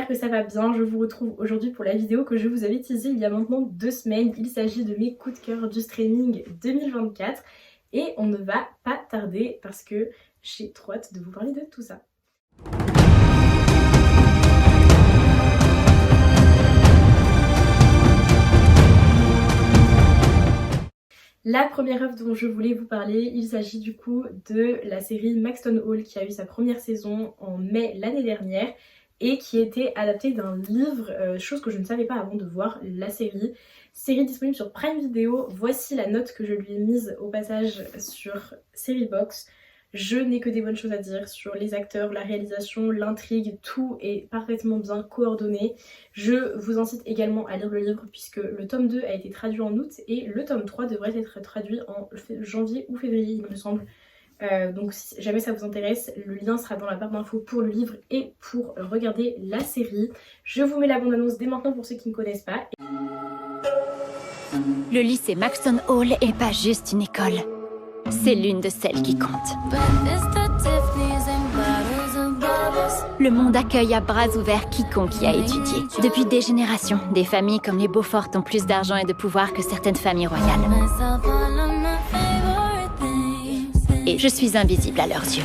j'espère que ça va bien. Je vous retrouve aujourd'hui pour la vidéo que je vous avais teasée il y a maintenant 2 semaines. Il s'agit de mes coups de cœur du streaming 2024 et on ne va pas tarder parce que j'ai trop hâte de vous parler de tout ça. La première œuvre dont je voulais vous parler, il s'agit du coup de la série Maxton Hall qui a eu sa première saison en mai l'année dernière et qui était adaptée d'un livre, chose que je ne savais pas avant de voir la série. Série disponible sur Prime Video, voici la note que je lui ai mise au passage sur Seriebox. Je n'ai que des bonnes choses à dire sur les acteurs, la réalisation, l'intrigue, tout est parfaitement bien coordonné. Je vous incite également à lire le livre puisque le tome 2 a été traduit en août et le tome 3 devrait être traduit en janvier ou février il me semble. Donc si jamais ça vous intéresse, le lien sera dans la barre d'infos pour le livre et pour regarder la série. Je vous mets la bande-annonce dès maintenant pour ceux qui ne connaissent pas. Le lycée Maxton Hall est pas juste une école. C'est l'une de celles qui compte. Le monde accueille à bras ouverts quiconque y a étudié. Depuis des générations, des familles comme les Beaufort ont plus d'argent et de pouvoir que certaines familles royales. Et je suis invisible à leurs yeux.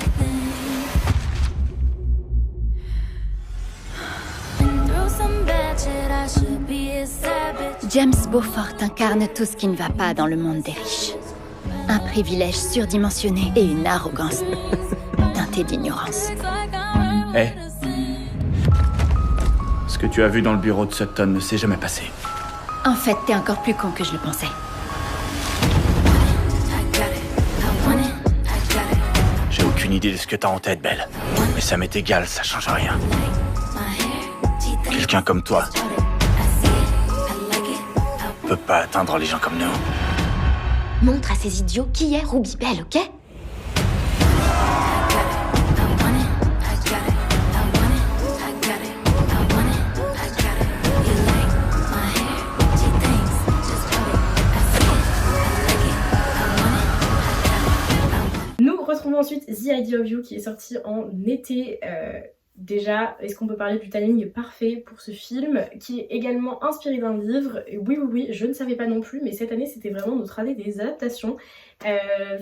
James Beaufort incarne tout ce qui ne va pas dans le monde des riches. Un privilège surdimensionné et une arrogance teintée d'ignorance. Hé, ce que tu as vu dans le bureau de Sutton ne s'est jamais passé. En fait, t'es encore plus con que je le pensais. J'ai aucune idée de ce que t'as en tête, Belle. Mais ça m'est égal, ça change rien. Quelqu'un comme toi peut pas atteindre les gens comme nous. Montre à ces idiots qui est Ruby Belle, ok? Nous retrouvons ensuite The Idea of You qui est sorti en été. Déjà, est-ce qu'on peut parler du timing parfait pour ce film qui est également inspiré d'un livre? Oui, je ne savais pas non plus, mais cette année c'était vraiment notre année des adaptations.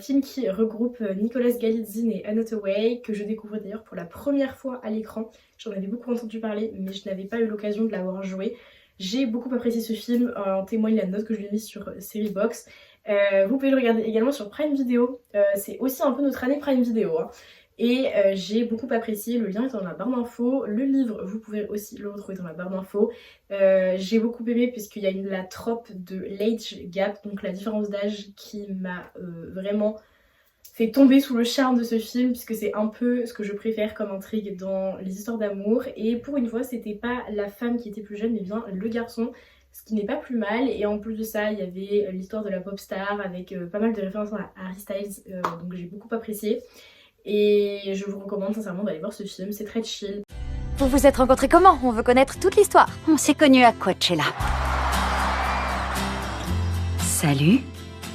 Film qui regroupe Nicolas Galitzine et Anne Hathaway, que je découvre d'ailleurs pour la première fois à l'écran. J'en avais beaucoup entendu parler, mais je n'avais pas eu l'occasion de l'avoir joué. J'ai beaucoup apprécié ce film, en témoigne la note que je lui ai mise sur Seriebox. Vous pouvez le regarder également sur Prime Video, c'est aussi un peu notre année Prime Video, hein. Et j'ai beaucoup apprécié, le lien est dans la barre d'infos, le livre vous pouvez aussi le retrouver dans la barre d'infos. J'ai beaucoup aimé puisqu'il y a la trope de l'age gap, donc la différence d'âge qui m'a vraiment fait tomber sous le charme de ce film puisque c'est un peu ce que je préfère comme intrigue dans les histoires d'amour. Et pour une fois c'était pas la femme qui était plus jeune mais bien le garçon, ce qui n'est pas plus mal. Et en plus de ça il y avait l'histoire de la pop star avec pas mal de références à Harry Styles, donc j'ai beaucoup apprécié. Et je vous recommande sincèrement d'aller voir ce film, c'est très chill. Vous vous êtes rencontrés comment? On veut connaître toute l'histoire. On s'est connus à Coachella. Salut.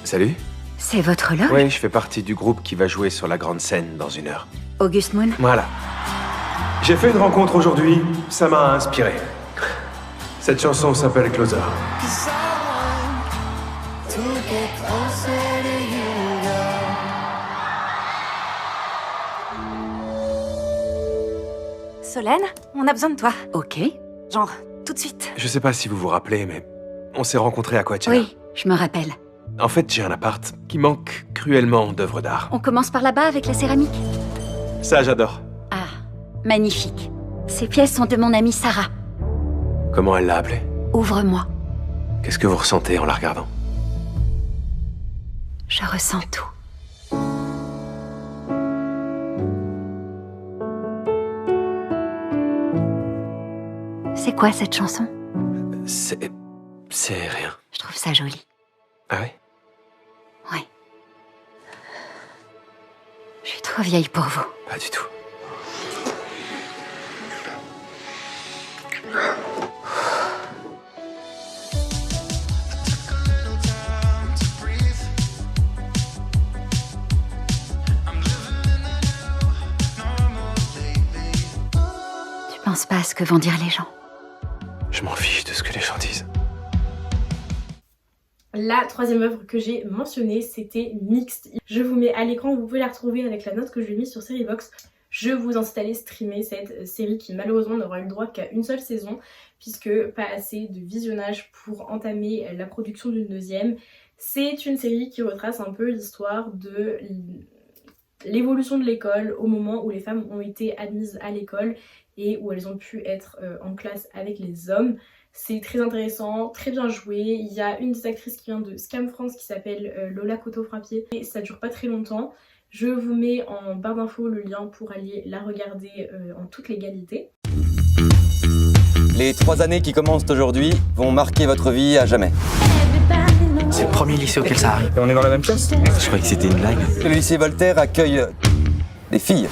Salut. C'est votre loge? Oui, je fais partie du groupe qui va jouer sur la grande scène dans 1 heure. August Moon? Voilà. J'ai fait une rencontre aujourd'hui, ça m'a inspiré. Cette chanson s'appelle Closer. Solène, on a besoin de toi. Ok. Genre, tout de suite. Je sais pas si vous vous rappelez, mais on s'est rencontrés à Coachella. Oui, je me rappelle. En fait, j'ai un appart qui manque cruellement d'œuvres d'art. On commence par là-bas avec la céramique? Ça, j'adore. Ah, magnifique. Ces pièces sont de mon amie Sarah. Comment elle l'a appelée? Ouvre-moi. Qu'est-ce que vous ressentez en la regardant? Je ressens tout. C'est quoi cette chanson? C'est rien. Je trouve ça joli. Ah oui? Ouais. Je suis trop vieille pour vous. Pas du tout. pense pas à ce que vont dire les gens. Je m'en fiche de ce que les gens disent. La troisième œuvre que j'ai mentionnée, c'était Mixed. Je vous mets à l'écran, vous pouvez la retrouver avec la note que je lui ai mise sur Seriebox. Je vous incite à aller streamer cette série qui malheureusement n'aura eu le droit qu'à une seule saison, puisque pas assez de visionnage pour entamer la production d'une deuxième. C'est une série qui retrace un peu l'histoire de l'évolution de l'école au moment où les femmes ont été admises à l'école et où elles ont pu être en classe avec les hommes. C'est très intéressant, très bien joué. Il y a une des actrices qui vient de Scam France qui s'appelle Lola Coteau-Frappier et ça dure pas très longtemps. Je vous mets en barre d'infos le lien pour aller la regarder en toute légalité. Les 3 années qui commencent aujourd'hui vont marquer votre vie à jamais. C'est le premier lycée auquel ça arrive. On est dans la même classe? Je croyais que c'était une blague. Le lycée Voltaire accueille des filles.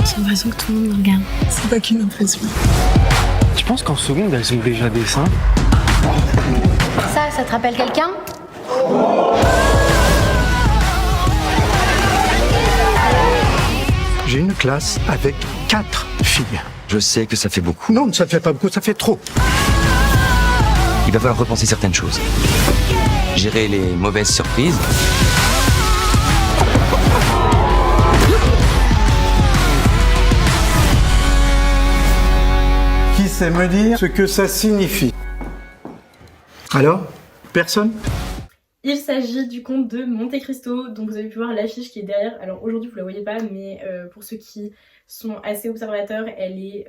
J'ai l'impression que tout le monde me regarde. C'est pas qu'une impression. Tu penses qu'en seconde, elles ont déjà des seins? Ça te rappelle quelqu'un? J'ai une classe avec 4 filles. Je sais que ça fait beaucoup. Non, ça fait pas beaucoup, ça fait trop. Il va falloir repenser certaines choses. Gérer les mauvaises surprises. Qui sait me dire ce que ça signifie? Alors? Personne? Il s'agit du conte de Monte Cristo, dont vous avez pu voir l'affiche qui est derrière. Alors aujourd'hui vous la voyez pas, mais pour ceux qui sont assez observateurs, elle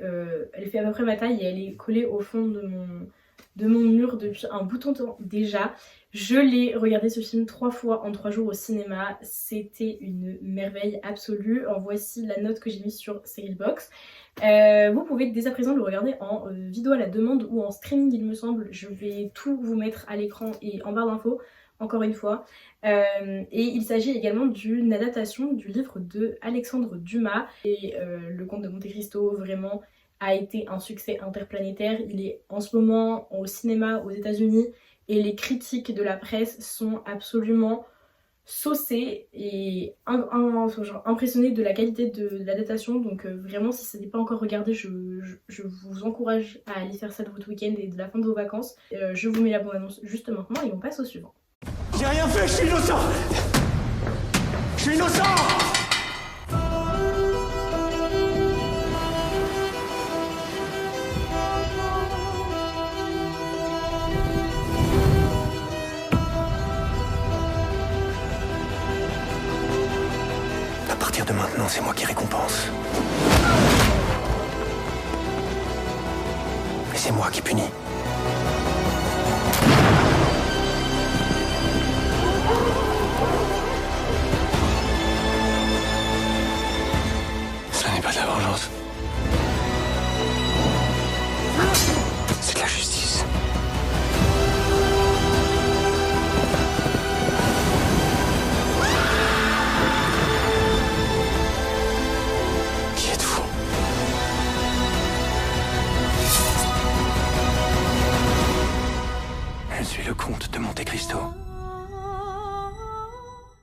fait à peu près ma taille et elle est collée au fond de mon mur depuis un bout de temps déjà. Je l'ai regardé ce film 3 fois en 3 jours au cinéma, c'était une merveille absolue. En voici la note que j'ai mise sur Seriebox. Vous pouvez dès à présent le regarder en vidéo à la demande ou en streaming il me semble. Je vais tout vous mettre à l'écran et en barre d'infos, encore une fois. Et il s'agit également d'une adaptation du livre de Alexandre Dumas. Et le conte de Monte Cristo vraiment a été un succès interplanétaire. Il est en ce moment au cinéma aux États-Unis et les critiques de la presse sont absolument saucées et impressionnées de la qualité de l'adaptation. Donc vraiment, si ça n'est pas encore regardé, je vous encourage à aller faire ça de votre week-end et de la fin de vos vacances. Je vous mets la bande-annonce juste maintenant et on passe au suivant. J'ai rien fait, je suis innocent! Je suis innocent! À partir de maintenant, c'est moi qui récompense. Mais c'est moi qui punis. Ce n'est pas de la vengeance. C'est de la justice. Qui êtes-vous? Je suis le comte de Monte Cristo.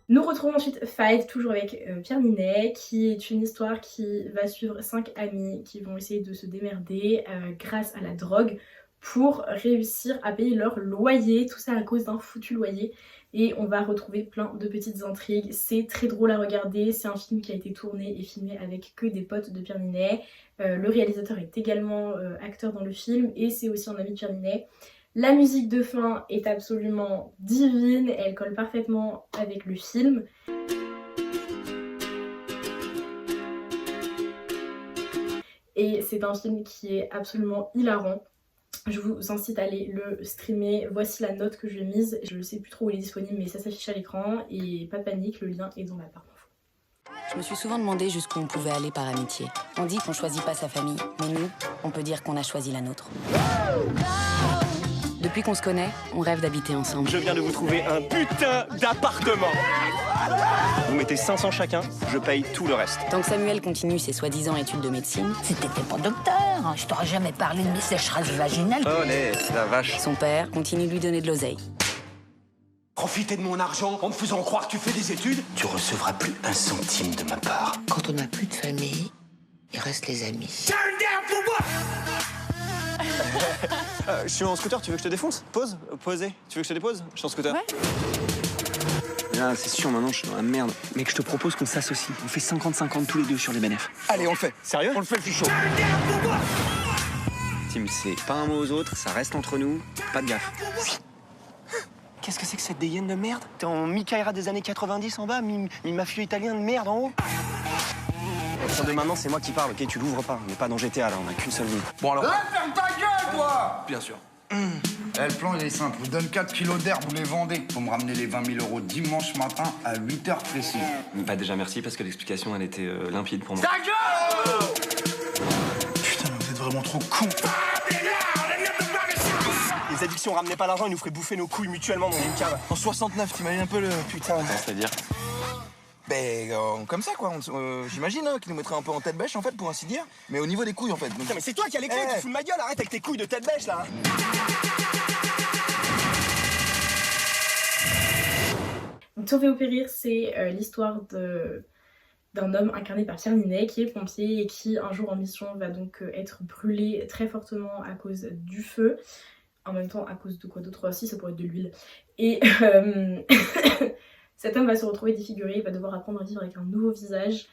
Nous retrouvons ensuite Fight, toujours avec Pierre Ninet, qui est une histoire qui va suivre 5 amis qui vont essayer de se démerder grâce à la drogue pour réussir à payer leur loyer, tout ça à cause d'un foutu loyer. Et on va retrouver plein de petites intrigues, c'est très drôle à regarder, c'est un film qui a été tourné et filmé avec que des potes de Pierre Ninet. Le réalisateur est également acteur dans le film et c'est aussi un ami de Pierre Ninet. La musique de fin est absolument divine, elle colle parfaitement avec le film. Et c'est un film qui est absolument hilarant. Je vous incite à aller le streamer. Voici la note que je lui ai mise. Je ne sais plus trop où elle est disponible, mais ça s'affiche à l'écran. Et pas de panique, le lien est dans la barre d'infos. Je me suis souvent demandé jusqu'où on pouvait aller par amitié. On dit qu'on choisit pas sa famille, mais nous, on peut dire qu'on a choisi la nôtre. Depuis qu'on se connaît, on rêve d'habiter ensemble. Je viens de vous trouver un putain d'appartement. Vous mettez 500 chacun, je paye tout le reste. Tant que Samuel continue ses soi-disant études de médecine... C'était pas docteur, je t'aurais jamais parlé de mes sécheresses vaginales. Oh, la vache. Son père continue de lui donner de l'oseille. Profiter de mon argent en me faisant croire que tu fais des études? Tu recevras plus un centime de ma part. Quand on n'a plus de famille, il reste les amis. Je suis en scooter, tu veux que je te défonce? Pause? Poser? Tu veux que je te dépose? Je suis en scooter. Ouais. Là, c'est sûr, maintenant, je suis dans la merde. Mec, je te propose qu'on s'associe. On fait 50-50 tous les deux sur les bénéfices. Allez, on le fait. Sérieux? On le fait, je suis chaud. Tim, c'est pas un mot aux autres, ça reste entre nous. Pas de gaffe. Qu'est-ce que c'est que cette dégaine de merde? T'es en Mikaira des années 90 en bas, mi-mafieux italien de merde en haut? À partir de maintenant, c'est moi qui parle, ok? Tu l'ouvres pas. On n'est pas dans GTA, là, on a qu'une seule vie. Bon, alors... ferme ta gueule, toi! Bien sûr. Le plan, il est simple. Je vous donne 4 kilos d'herbe, vous les vendez. Faut me ramener les 20 000 € dimanche matin à 8h précis. Bah déjà, merci, parce que l'explication, elle était limpide pour moi. Ta gueule! Putain, vous êtes vraiment trop cons. Les addictions ramenaient pas l'argent, ils nous feraient bouffer nos couilles mutuellement dans une cave. En 69, t'imagines un peu le... Putain. C'est-à-dire? Ben, comme ça, quoi. J'imagine qu'ils nous mettraient un peu en tête bêche, en fait, pour ainsi dire. Mais au niveau des couilles, en fait. Donc... Putain, mais c'est toi qui as les clés, tu fous de ma gueule, arrête avec tes couilles de tête bêche, là. Donc, Sauver ou périr, c'est l'histoire d'un homme incarné par Pierre Ninet qui est pompier et qui, un jour en mission, va donc être brûlé très fortement à cause du feu. En même temps, à cause de quoi d'autre aussi, ça pourrait être de l'huile. Et cet homme va se retrouver défiguré, il va devoir apprendre à vivre avec un nouveau visage,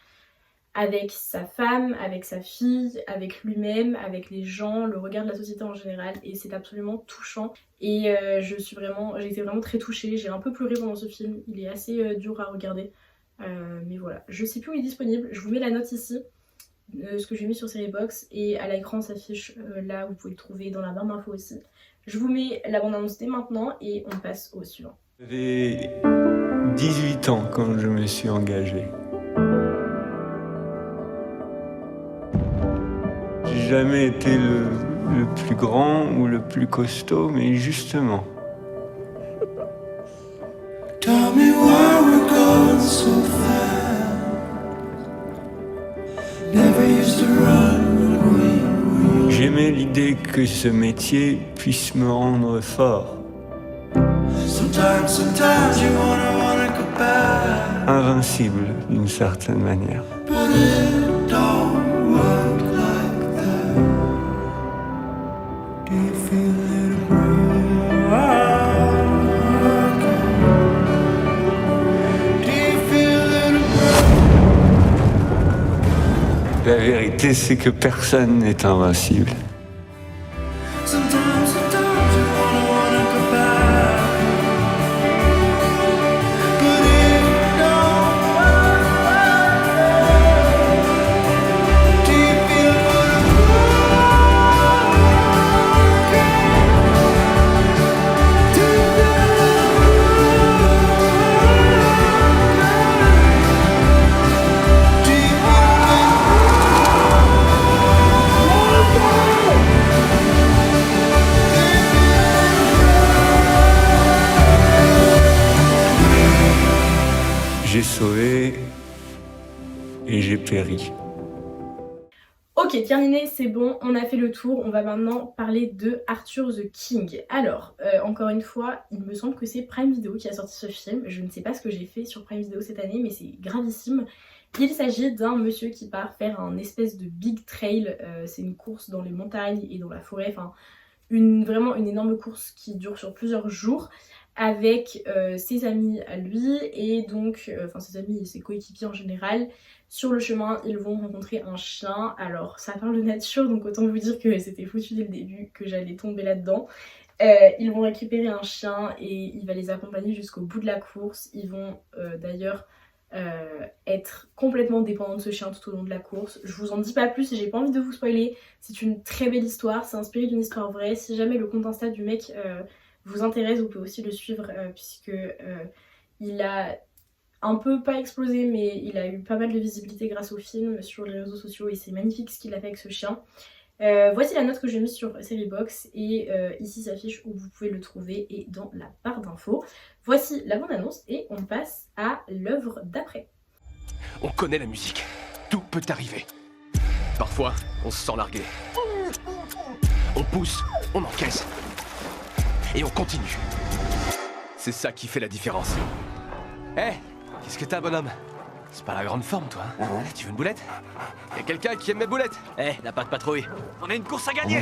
avec sa femme, avec sa fille, avec lui-même, avec les gens, le regard de la société en général, et c'est absolument touchant. Et j'ai été vraiment très touchée, j'ai un peu pleuré pendant ce film, il est assez dur à regarder. Mais voilà, je sais plus où il est disponible, je vous mets la note ici, ce que j'ai mis sur Seriebox, et à l'écran s'affiche là, vous pouvez le trouver dans la barre d'infos aussi. Je vous mets la bande-annonce dès maintenant et on passe au suivant. J'avais 18 ans quand je me suis engagé. J'ai jamais été le plus grand ou le plus costaud, mais justement. J'aimais l'idée que ce métier puisse me rendre fort. Invincible d'une certaine manière. La vérité, c'est que personne n'est invincible. J'ai sauvé et j'ai péri. Ok, Pierre Ninet, c'est bon, on a fait le tour, on va maintenant parler de Arthur the King. Alors, encore une fois, il me semble que c'est Prime Video qui a sorti ce film, je ne sais pas ce que j'ai fait sur Prime Video cette année, mais c'est gravissime. Il s'agit d'un monsieur qui part faire un espèce de big trail, c'est une course dans les montagnes et dans la forêt, enfin vraiment une énorme course qui dure sur plusieurs jours, avec ses amis à lui et donc, ses amis et ses coéquipiers en général. Sur le chemin, ils vont rencontrer un chien. Alors ça parle de nature, donc autant vous dire que c'était foutu dès le début, que j'allais tomber là-dedans. Ils vont récupérer un chien et il va les accompagner jusqu'au bout de la course. Ils vont d'ailleurs être complètement dépendants de ce chien tout au long de la course. Je vous en dis pas plus, j'ai pas envie de vous spoiler. C'est une très belle histoire, c'est inspiré d'une histoire vraie. Si jamais le compte Insta du mec vous intéresse, vous pouvez aussi le suivre puisque il a un peu pas explosé, mais il a eu pas mal de visibilité grâce au film sur les réseaux sociaux et c'est magnifique ce qu'il a fait avec ce chien. Voici la note que j'ai mise sur Seriebox et ici s'affiche où vous pouvez le trouver et dans la barre d'infos. Voici la bande-annonce et on passe à l'œuvre d'après. On connaît la musique, tout peut arriver. Parfois, on se sent largué. On pousse, on encaisse. Et on continue. C'est ça qui fait la différence. Hé, qu'est-ce que t'as, bonhomme? C'est pas la grande forme, toi. Hein? Tu veux une boulette? Y'a quelqu'un qui aime mes boulettes? La patte patrouille. On a une course à gagner!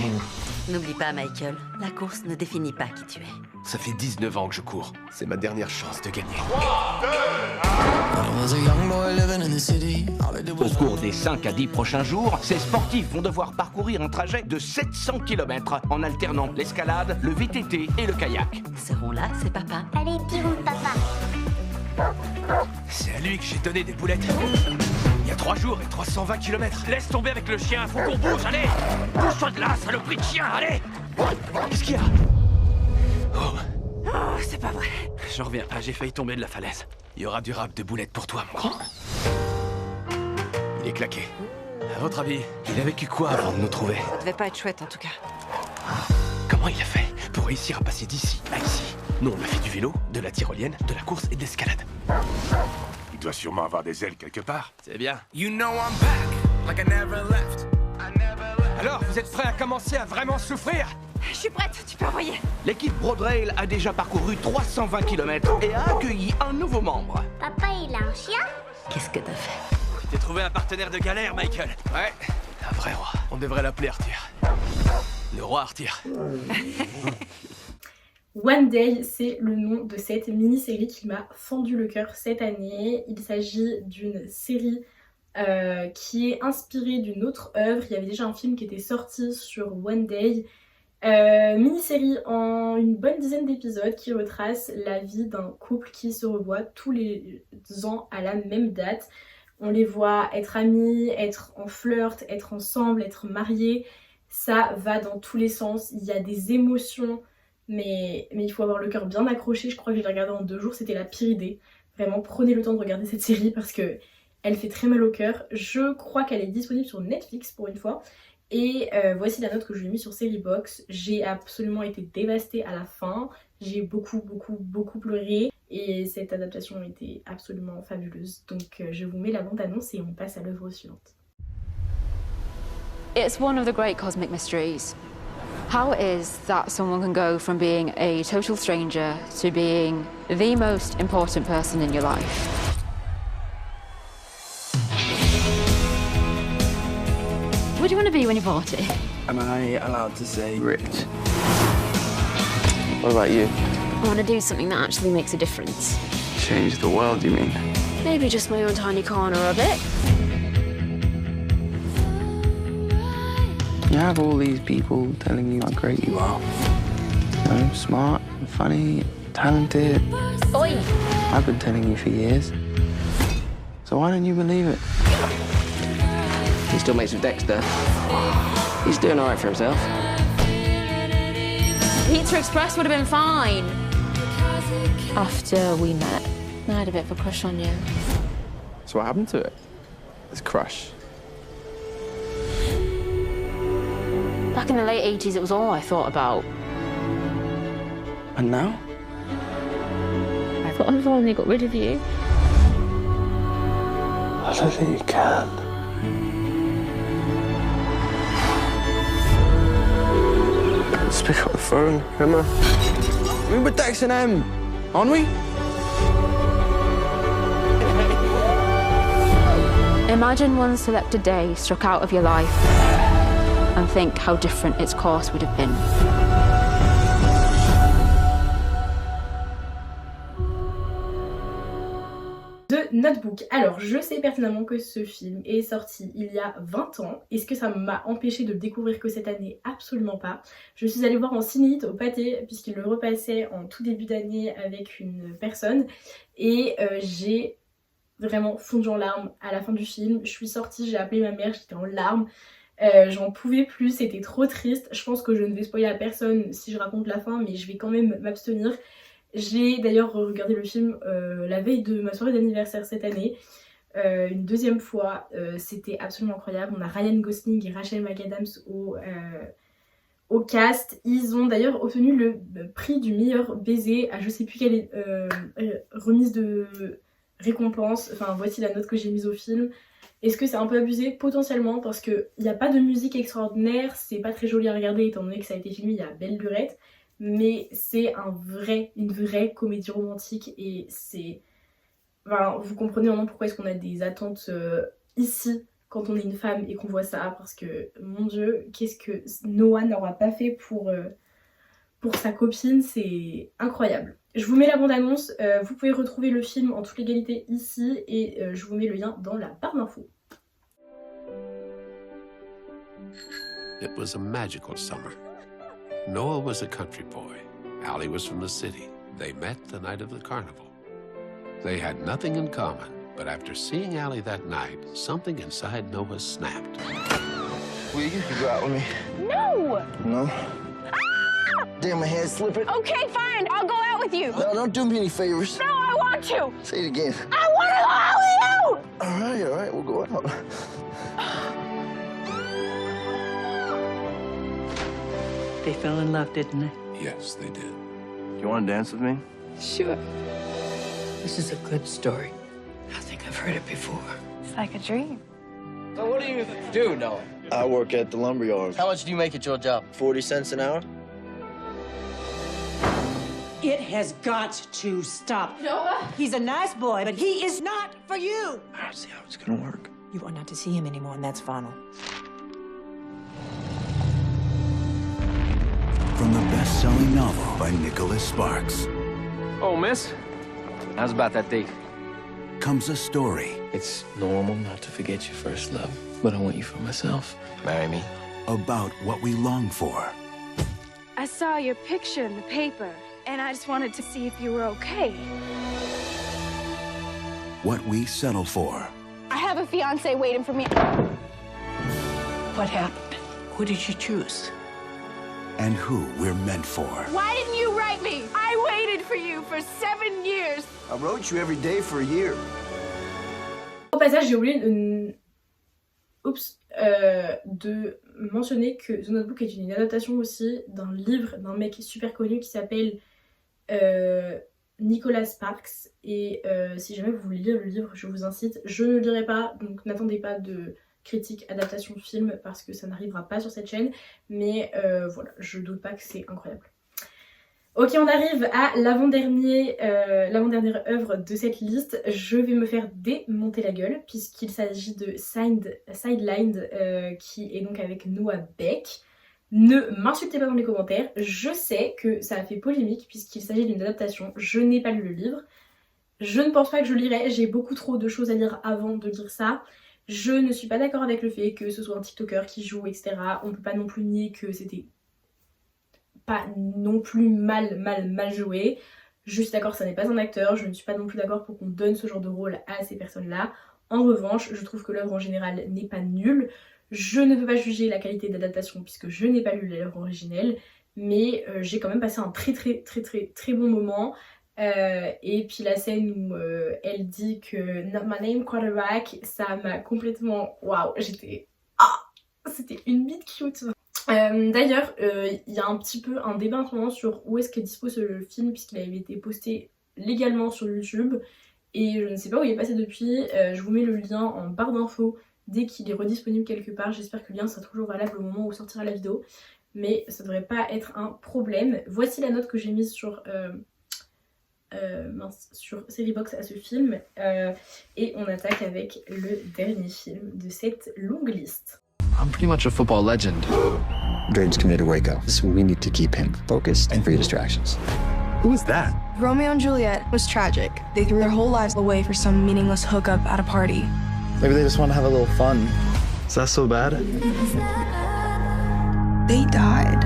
N'oublie pas, Michael, la course ne définit pas qui tu es. Ça fait 19 ans que je cours. C'est ma dernière chance de gagner. Au cours des 5 à 10 prochains jours, ces sportifs vont devoir parcourir un trajet de 700 km en alternant l'escalade, le VTT et le kayak. Ils seront là, c'est papa. Allez, petit roule, papa. C'est à lui que j'ai donné des boulettes. Il y a 3 jours et 320 km. Laisse tomber avec le chien, faut qu'on bouge, allez! Bouge-toi de là, saloperie de chien, allez! Qu'est-ce qu'il y a? Oh, c'est pas vrai. J'en reviens pas, j'ai failli tomber de la falaise. Il y aura du rap de boulettes pour toi, mon grand. Il est claqué. À votre avis, il a vécu quoi avant de nous trouver? Ça devait pas être chouette en tout cas. Comment il a fait pour réussir à passer d'ici à ici? Nous, on a fait du vélo, de la tyrolienne, de la course et de l'escalade. Il doit sûrement avoir des ailes quelque part. C'est bien. You know I'm back, like I never left. Alors, vous êtes prêts à commencer à vraiment souffrir? Je suis prête, tu peux envoyer. L'équipe Broadrail a déjà parcouru 320 km et a accueilli un nouveau membre. Papa, il a un chien? Qu'est-ce que t'as fait? T'as trouvé un partenaire de galère, Michael. Ouais, un vrai roi. On devrait l'appeler Arthur. Le roi Arthur. One Day, c'est le nom de cette mini-série qui m'a fendu le cœur cette année. Il s'agit d'une série qui est inspirée d'une autre œuvre. Il y avait déjà un film qui était sorti sur One Day. Mini-série en une bonne dizaine d'épisodes qui retrace la vie d'un couple qui se revoit tous les ans à la même date. On les voit être amis, être en flirt, être ensemble, être mariés. Ça va dans tous les sens. Il y a des émotions, mais il faut avoir le cœur bien accroché. Je crois que je l'ai regardé en 2 jours, c'était la pire idée. Vraiment, prenez le temps de regarder cette série parce que elle fait très mal au cœur. Je crois qu'elle est disponible sur Netflix pour une fois. Et voici la note que je lui ai mise sur Seriebox. J'ai absolument été dévastée à la fin. J'ai beaucoup pleuré. Et cette adaptation était absolument fabuleuse. Donc je vous mets la bande-annonce et on passe à l'œuvre suivante. It's one of the great cosmic mysteries. How it is that someone can go from being a total stranger to being the most important person in your life. What do you want to be when you're 40? Am I allowed to say rich? What about you? I want to do something that actually makes a difference. Change the world, you mean? Maybe just my own tiny corner of it. You have all these people telling you how great you are. You know, smart, and funny, talented. Oi! I've been telling you for years. So why don't you believe it? He still mates with Dexter. He's doing all right for himself. Pizza Express would have been fine. After we met, I had a bit of a crush on you. So what happened to it? This crush. Back in the late 80s, it was all I thought about. And now? I thought I finally got rid of you. I don't think you can. Let's pick up the phone, Emma. We were Dex and M, aren't we? Imagine one selected day struck out of your life and think how different its course would have been. The Notebook. Alors, je sais pertinemment que ce film est sorti il y a 20 ans. Est-ce que ça m'a empêché de le découvrir que cette année? Absolument pas. Je suis allée voir en cinéite au Pâté, puisqu'il le repassait en tout début d'année avec une personne. Et j'ai vraiment fondu en larmes à la fin du film. Je suis sortie, j'ai appelé ma mère, j'étais en larmes. J'en pouvais plus, c'était trop triste. Je pense que je ne vais spoiler à personne si je raconte la fin, mais je vais quand même m'abstenir. J'ai d'ailleurs regardé le film la veille de ma soirée d'anniversaire cette année, une deuxième fois. C'était absolument incroyable. On a Ryan Gosling et Rachel McAdams au cast. Ils ont d'ailleurs obtenu le prix du meilleur baiser à je sais plus quelle remise de récompense. Enfin, voici la note que j'ai mise au film. Est-ce que c'est un peu abusé? Potentiellement, parce qu'il n'y a pas de musique extraordinaire, c'est pas très joli à regarder étant donné que ça a été filmé il y a belle lurette. mais c'est une vraie comédie romantique et c'est... Enfin, vous comprenez vraiment pourquoi est-ce qu'on a des attentes ici quand on est une femme et qu'on voit ça, parce que mon dieu, qu'est-ce que Noah n'aura pas fait pour sa copine, c'est incroyable. Je vous mets la bande-annonce, vous pouvez retrouver le film en toute légalité ici et je vous mets le lien dans la barre d'infos. It was a magical summer. Noah was a country boy. Allie was from the city. They met the night of the carnival. They had nothing in common, but after seeing Allie that night, something inside Noah snapped. Will you go out with me? No! No? Ah! Damn, my hand's slipping. Okay, fine. I'll go out with you. No, don't do me any favors. No, I want to. Say it again. I want to go out with you! All right, we'll go out. They fell in love, didn't they? Yes, they did. You want to dance with me? Sure. This is a good story. I think I've heard it before. It's like a dream. So what do you do, Noah? I work at the lumberyard. How much do you make at your job? 40 cents an hour? It has got to stop. Noah? He's a nice boy, but he is not for you. I don't see how it's gonna work. You are not to see him anymore, and that's final. From the best-selling novel by Nicholas Sparks. Oh, miss. How's about that date? Comes a story. It's normal not to forget your first love, but I want you for myself. Marry me. About what we long for. I saw your picture in the paper, and I just wanted to see if you were okay. What we settle for. I have a fiancé waiting for me. What happened? Who did you choose? And who we're meant for. Why didn't you write me? I waited for you for 7 years. I wrote you every day for a year. Au passage, j'ai oublié de mentionner que The Notebook est une adaptation aussi d'un livre d'un mec super connu qui s'appelle Nicholas Sparks. Et si jamais vous voulez lire le livre, je vous incite. Je ne le lirai pas, donc n'attendez pas de critique adaptation film parce que ça n'arrivera pas sur cette chaîne, mais voilà, je doute pas que c'est incroyable. Ok, on arrive à l'avant-dernière œuvre de cette liste. Je vais me faire démonter la gueule puisqu'il s'agit de Sidelined qui est donc avec Noah Beck. Ne m'insultez pas dans les commentaires, je sais que ça a fait polémique puisqu'il s'agit d'une adaptation. Je n'ai pas lu le livre, je ne pense pas que je lirai, j'ai beaucoup trop de choses à lire avant de lire ça. Je ne suis pas d'accord avec le fait que ce soit un TikToker qui joue, etc. On peut pas non plus nier que c'était pas non plus mal joué. Je suis d'accord, ça n'est pas un acteur. Je ne suis pas non plus d'accord pour qu'on donne ce genre de rôle à ces personnes-là. En revanche, je trouve que l'œuvre en général n'est pas nulle. Je ne peux pas juger la qualité d'adaptation puisque je n'ai pas lu l'œuvre originelle. Mais j'ai quand même passé un très bon moment. Et puis la scène où elle dit que Not my name quarterback, ça m'a complètement... Waouh, j'étais... C'était une bite cute. D'ailleurs, il y a un petit peu un débat en ce moment sur où est-ce qu'est dispo ce film puisqu'il avait été posté légalement sur YouTube. Et je ne sais pas où il est passé depuis. Je vous mets le lien en barre d'infos dès qu'il est redisponible quelque part. J'espère que le lien sera toujours valable au moment où sortira la vidéo. Mais ça devrait pas être un problème. Voici la note que j'ai mise sur Seriebox à ce film. Et on attaque avec le dernier film de cette longue liste. I'm pretty much a football legend. Draden's committed to Waco, so we need to keep him focused and free of distractions. Who is that? Romeo and Juliet was tragic. They threw their whole lives away for some meaningless hookup at a party. Maybe they just want to have a little fun. Is that so bad? They died.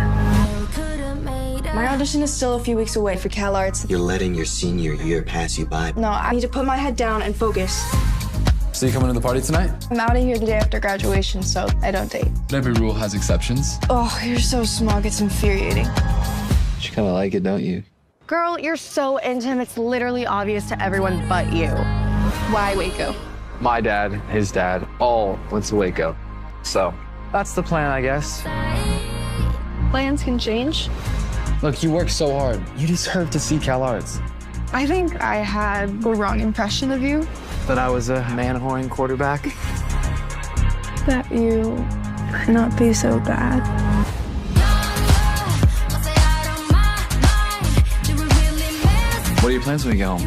My audition is still a few weeks away for CalArts. You're letting your senior year pass you by. No, I need to put my head down and focus. So you coming to the party tonight? I'm out of here the day after graduation, so I don't date. Every rule has exceptions. Oh, you're so smug, it's infuriating. You kind of like it, don't you? Girl, you're so into him, it's literally obvious to everyone but you. Why Waco? My dad, his dad, all went to Waco. So, that's the plan, I guess. Plans can change. Look, you work so hard. You deserve to see CalArts. I think I had the wrong impression of you. That I was a man-whoring quarterback. That you might not be so bad. your plans when we get home?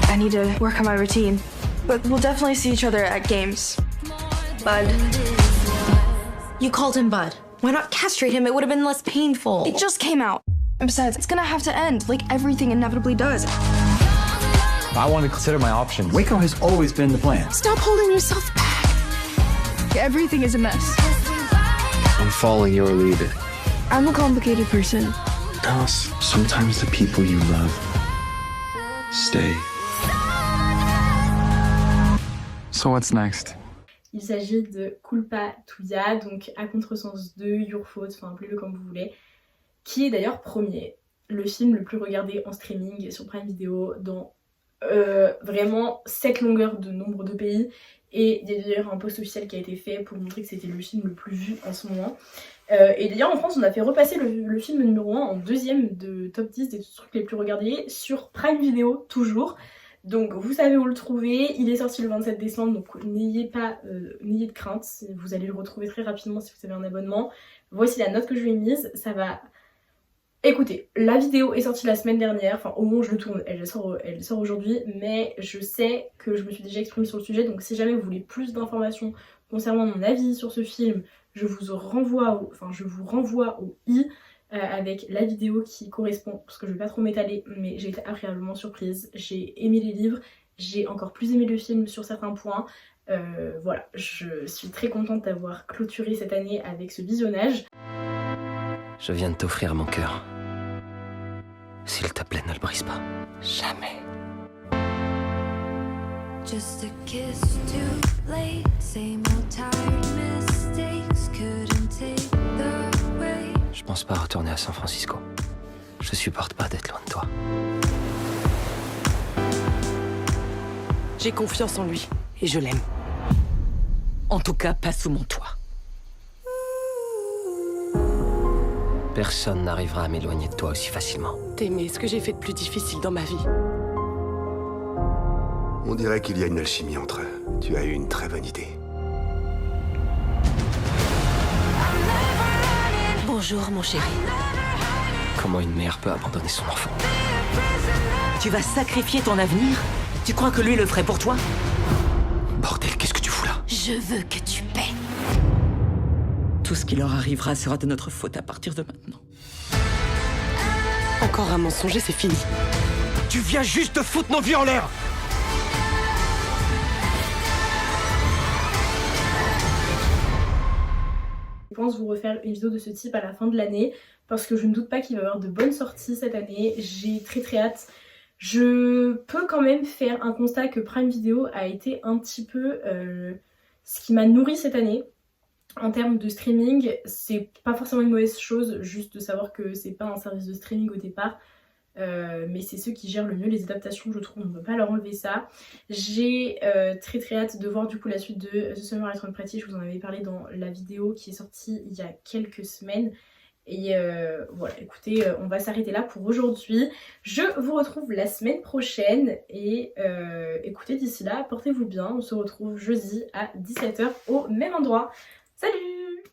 I need to work on my routine. But we'll definitely see each other at games. Bud. You called him Bud. Why not castrate him? It would have been less painful. It just came out. And besides, it's gonna have to end, like everything inevitably does. I want to consider my options. Waco has always been the plan. Stop holding yourself back. Everything is a mess. I'm following your lead. I'm a complicated person. Alice, sometimes the people you love stay. So what's next? Il s'agit de Culpa Tuya, donc à contresens 2, Your Fault, enfin appelez-le comme vous voulez, qui est d'ailleurs premier, le film le plus regardé en streaming sur Prime Video dans vraiment cette longueur de nombre de pays. Et il y a d'ailleurs un post officiel qui a été fait pour montrer que c'était le film le plus vu en ce moment. Et d'ailleurs en France on a fait repasser le film numéro 1 en deuxième de top 10 des trucs les plus regardés sur Prime Video toujours. Donc vous savez où le trouver, il est sorti le 27 décembre donc n'ayez de crainte, vous allez le retrouver très rapidement si vous avez un abonnement. Voici la note que je lui ai mise, ça va... Écoutez, la vidéo est sortie la semaine dernière, enfin au moment où je le tourne, elle sort aujourd'hui, mais je sais que je me suis déjà exprimée sur le sujet, donc si jamais vous voulez plus d'informations concernant mon avis sur ce film, je vous renvoie au i avec la vidéo qui correspond, parce que je vais pas trop m'étaler, mais j'ai été agréablement surprise, j'ai aimé les livres, j'ai encore plus aimé le film sur certains points. Voilà, je suis très contente d'avoir clôturé cette année avec ce visionnage. Je viens de t'offrir mon cœur. S'il te plaît, ne le brise pas. Jamais. Just a kiss too late, same old tired mistakes couldn't take the way. Je pense pas retourner à San Francisco. Je supporte pas d'être loin de toi. J'ai confiance en lui et je l'aime. En tout cas, pas sous mon toit. Personne n'arrivera à m'éloigner de toi aussi facilement. T'aimer ce que j'ai fait de plus difficile dans ma vie. On dirait qu'il y a une alchimie entre eux. Tu as eu une très bonne idée. Bonjour, mon chéri. Comment une mère peut abandonner son enfant? Tu vas sacrifier ton avenir? Tu crois que lui le ferait pour toi? Bordel, qu'est-ce que tu fous là? Je veux que tu paies. Tout ce qui leur arrivera sera de notre faute à partir de maintenant. Encore un mensonge et c'est fini. Tu viens juste de foutre nos vies en l'air! Je pense vous refaire une vidéo de ce type à la fin de l'année parce que je ne doute pas qu'il va y avoir de bonnes sorties cette année. J'ai très hâte. Je peux quand même faire un constat que Prime Video a été un petit peu ce qui m'a nourri cette année. En termes de streaming, c'est pas forcément une mauvaise chose, juste de savoir que c'est pas un service de streaming au départ, mais c'est ceux qui gèrent le mieux les adaptations, je trouve, on ne peut pas leur enlever ça. J'ai très hâte de voir du coup la suite de The Summer I Turned Pretty, je vous en avais parlé dans la vidéo qui est sortie il y a quelques semaines. Et voilà, écoutez, on va s'arrêter là pour aujourd'hui. Je vous retrouve la semaine prochaine et écoutez, d'ici là, portez-vous bien, on se retrouve jeudi à 17 h au même endroit. Salut!